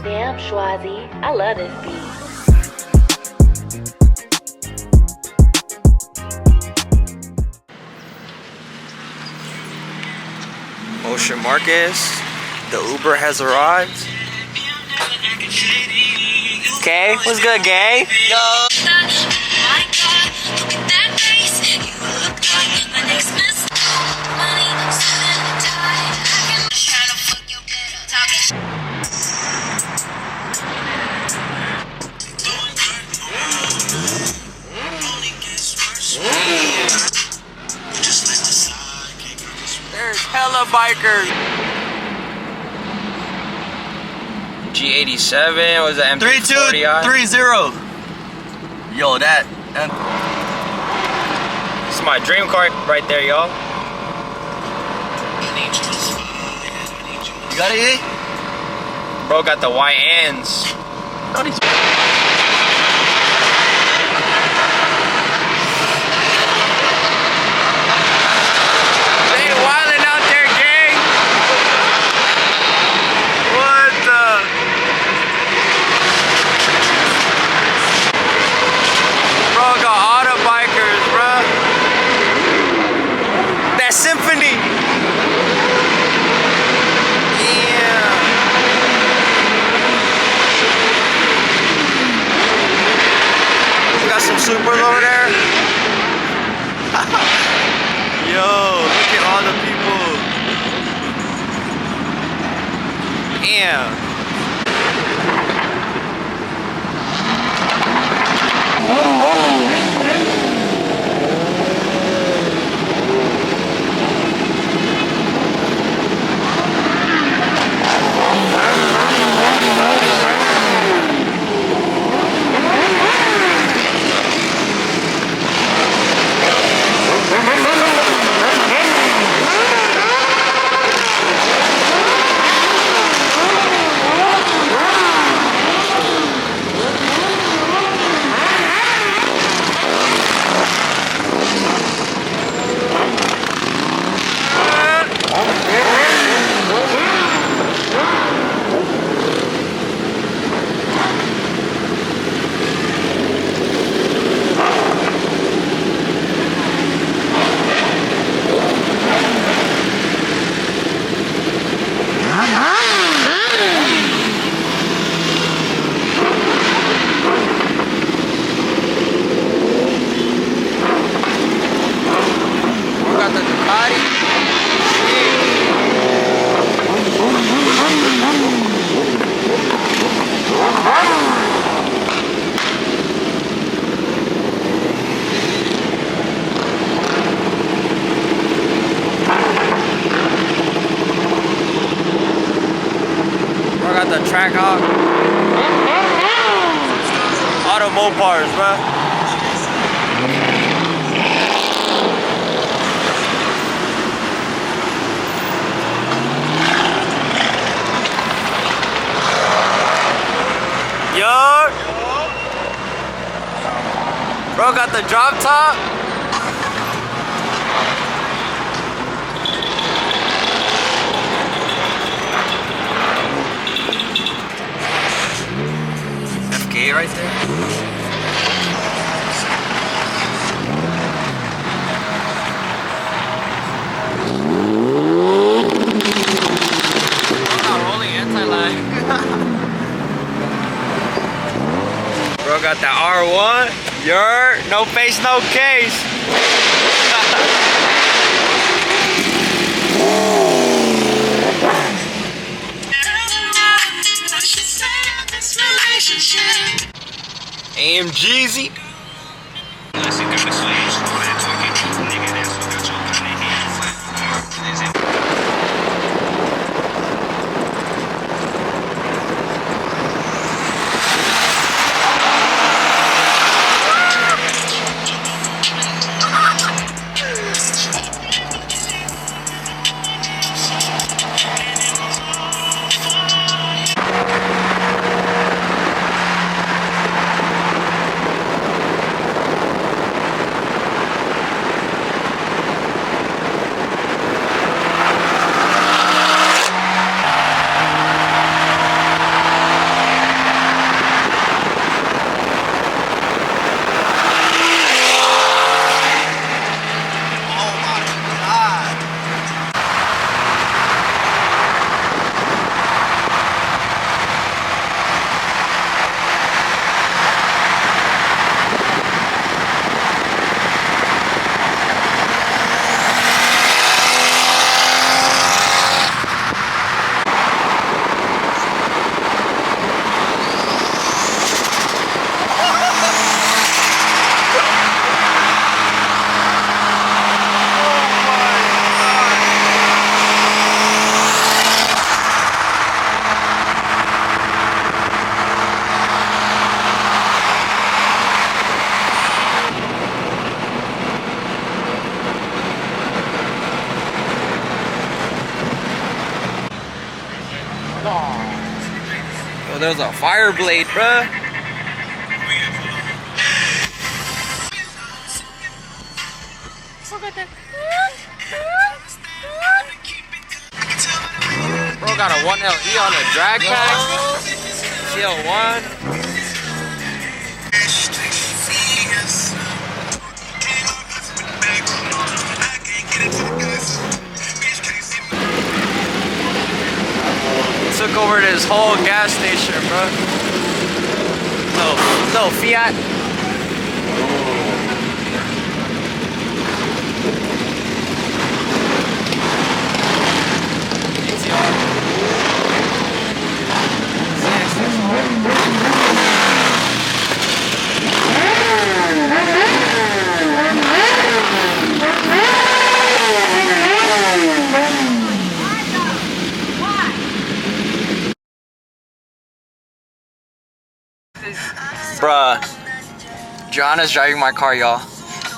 Damn, Schwazi, I love this beat. Ocean Marcus, the Uber has arrived. Okay, what's good, gang? Yo. There's hella bikers. G87 was that M340i? 3230. Yo, that. This is my dream car right there, y'all. You got it, E? Bro got the white ends. Symphony. Yeah. We got some supers over there. Yo, look at all the people. Damn. The track hawk. Auto Mopars, bro. Yo. Bro got the drop top. Right there. Not rolling anti-lag. Bro got the R1. No face, no case. AMGZ. there's a fire blade, bruh. Bro got a 1LE on a drag pack. TL1. Took over this whole gas station, bro. No Fiat. Bruh, John is driving my car, y'all.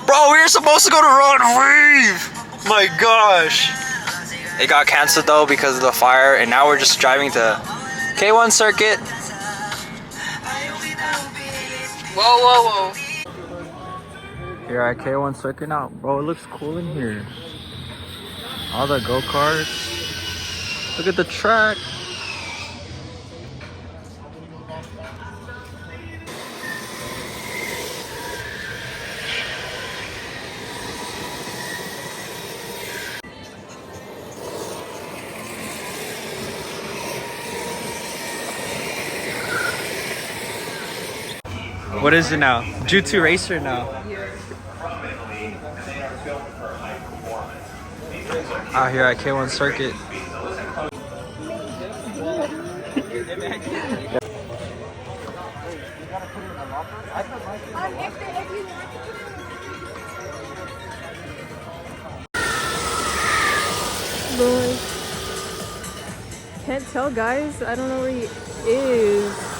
Bro, we were supposed to go to Road Wave. My gosh. It got canceled though because of the fire, and now we're just driving to K1 Circuit. Whoa. Here at K1 Circuit now. Bro, it looks cool in here. All the go-karts. Look at the track. What is it now? Jutsu Racer now. Out here at K1 Circuit. Boy. Can't tell, guys. I don't know where he is.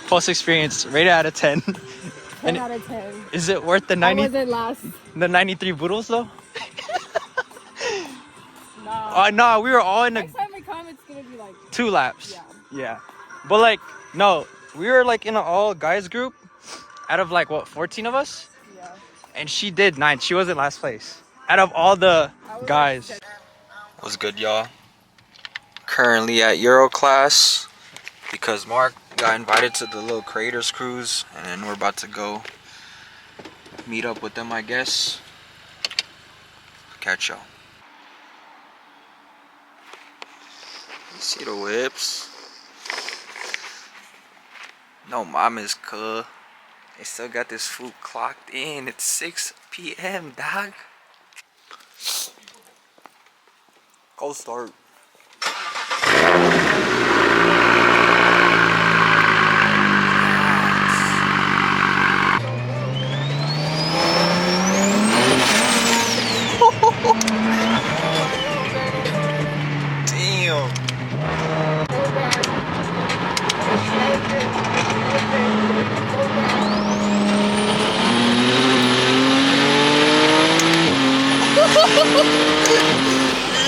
Pulse experience, rated out of 10. 10 out of 10. Is it worth the 90? I wasn't last. The 93 boodles though? Nah. No, we were all in the Next time we come, it's gonna be like 2 laps. Yeah. But like, no, we were like in an all guys group out of like what, 14 of us? Yeah. And she did 9. She wasn't last place out of all the guys. What's good, y'all? Currently at Euro class because Mark got invited to the little creators cruise, and then we're about to go meet up with them, I guess. Catch y'all. You see the whips? No mamas, cuh. They still got this food clocked in. It's 6 p.m., dog. Go start. Damn.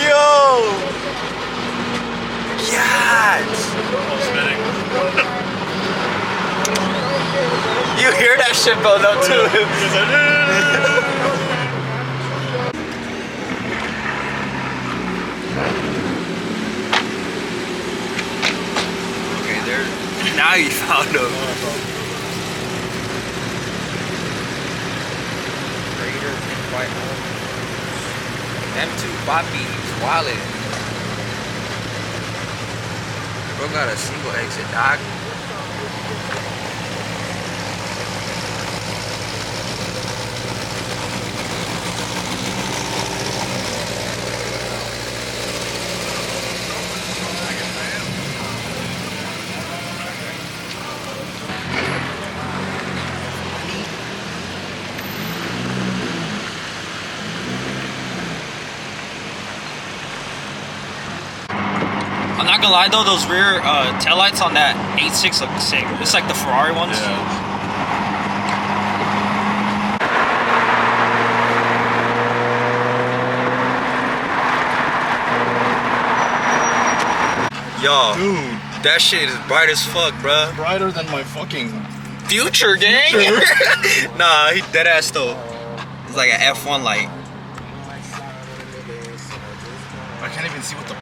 Yo! Yes! You hear that shit build up too. Now you found him. Raider in White Home. M2 Bobby's wallet. Bro got a single exit, dog. I'm not gonna lie though, those rear taillights on that 8.6 look sick. It's like the Ferrari ones. Yeah. Yo, Dude, that shit is bright as fuck, bruh. brighter than my fucking Future, gang. Nah, he dead ass though. It's like an F1 light. I can't even see what the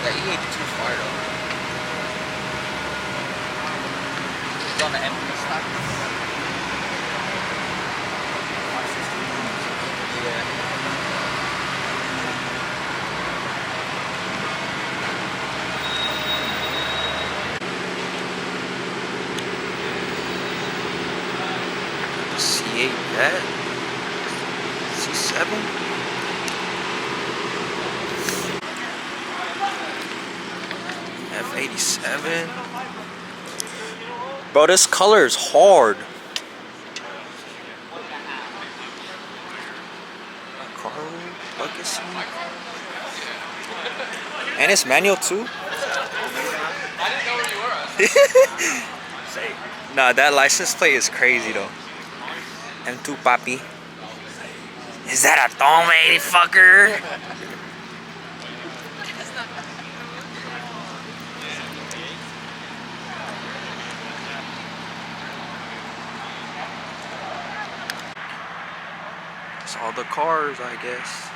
That E82 fire though. It's on the empty stock. Yeah. C8 that? C7? F87. Bro, this color is hard. Bucket seat. And it's manual too. Nah, that license plate is crazy though. M2 papi. Is that a Tom 80 fucker? It's all the cars, I guess.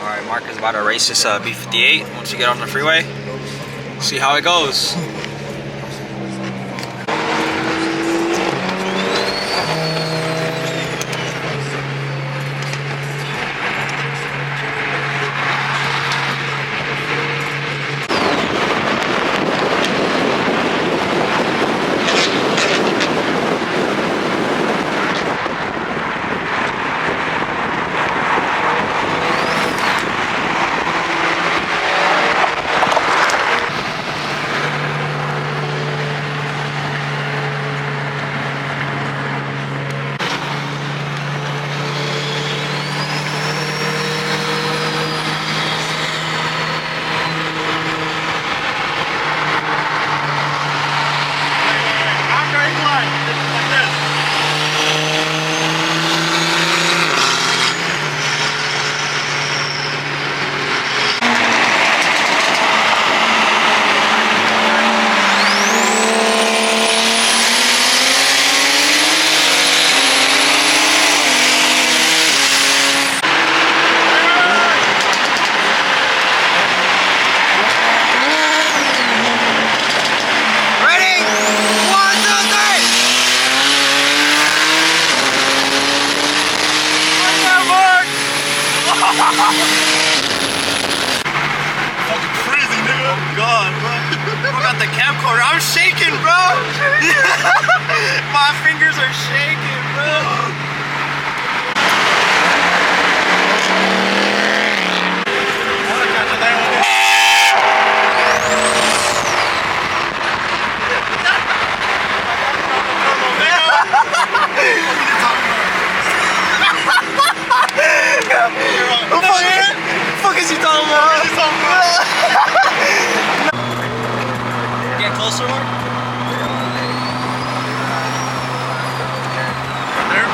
Alright, Mark is about to race this B58 once you get on the freeway. See how it goes. the camcorder. I'm shaking, bro. My fingers are shaking, bro. What is he talking about? Get closer, Mark. There?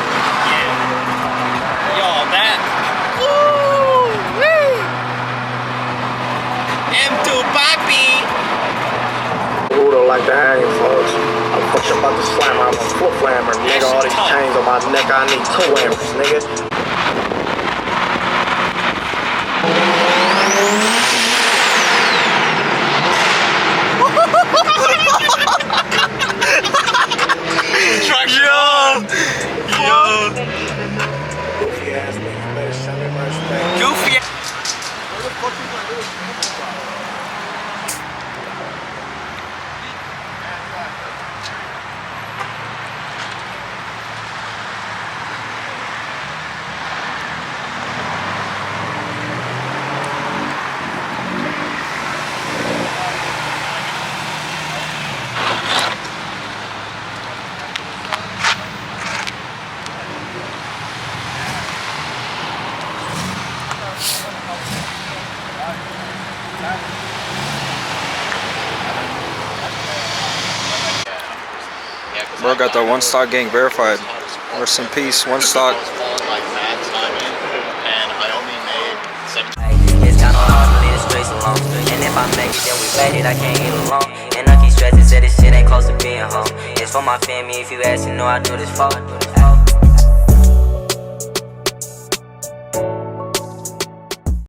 Yeah. Yo, that. Woo! M2 Papi. Who don't like the hanging, folks? I'm fucking about to slam out my foot flammer, nigga. All these chains on my neck, I need 2 hammers, nigga. Goofy. Bro got that one stock gang verified. Rest in peace, one stock. And I only made 17. It's kinda hard to leave the streets alone. And if I make it, then we made it, I can't get along. And I keep stressing, said this shit ain't close to being home. It's for my family, if you ask, you know I do this for.